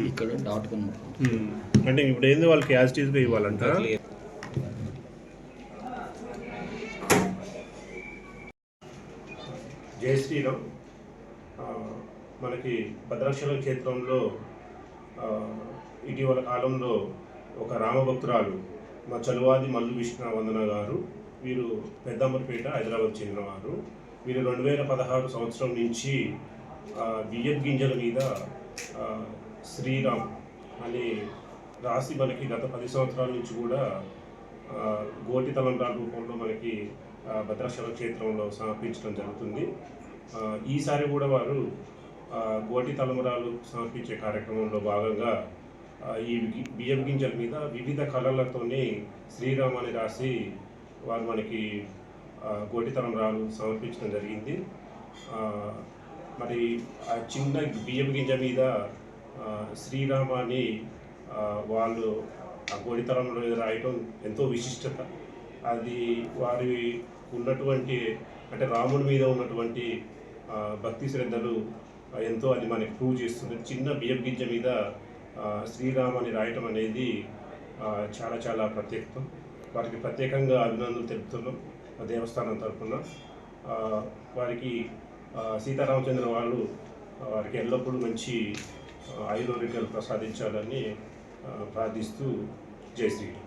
ఇక్కడ dot com అంటే ఇప్పుడు ఏంది వాళ్ళకి యాజిటీస్గా ఇవ్వాలంట. జై శ్రీరామ్. మనకి భద్రాచలం క్షేత్రంలో ఇటీవల కాలంలో ఒక రామభక్తురాలు మా చలువాది మల్లు విష్ణువందన గారు, వీరు పెద్దమ్మపేట హైదరాబాద్ చెందినవారు. వీరు 2016 సంవత్సరం నుంచి బియ్యం గింజల మీద శ్రీరామ్ అని రాసి మనకి గత 10 సంవత్సరాల నుంచి కూడా గోటి తలంబ్రాల రూపంలో మనకి భద్రాచలం క్షేత్రంలో సమర్పించడం జరుగుతుంది. ఈసారి కూడా వారు గోటి తలంబ్రాలు సమర్పించే కార్యక్రమంలో భాగంగా ఈ బియ్యం గింజల మీద వివిధ కళలతోని శ్రీరామ్ అని రాసి వారు మనకి గోటి తలంబ్రాలు సమర్పించడం జరిగింది. మరి ఆ చిన్న బియ్యం గింజ మీద శ్రీరామ అని వాళ్ళు ఆ గోటి తలంబ్రాల మీద రాయటం ఎంతో విశిష్టత. అది వారి ఉన్నటువంటి అంటే రాముడి మీద ఉన్నటువంటి భక్తి శ్రద్ధలు ఎంతో అది మనకి ప్రూవ్ చేస్తుంది. చిన్న బియ్యం గింజ మీద శ్రీరామ్ అని రాయటం అనేది చాలా చాలా ప్రత్యేకత. వారికి ప్రత్యేకంగా అభినందనలు తెలుపుతున్నాం దేవస్థానం తరఫున. వారికి సీతారామచంద్ర వాళ్ళు వారికి ఎల్లప్పుడూ మంచి ఆయుర్వేదికలు ప్రసాదించాలని ప్రార్థిస్తూ జై శ్రీరామ్.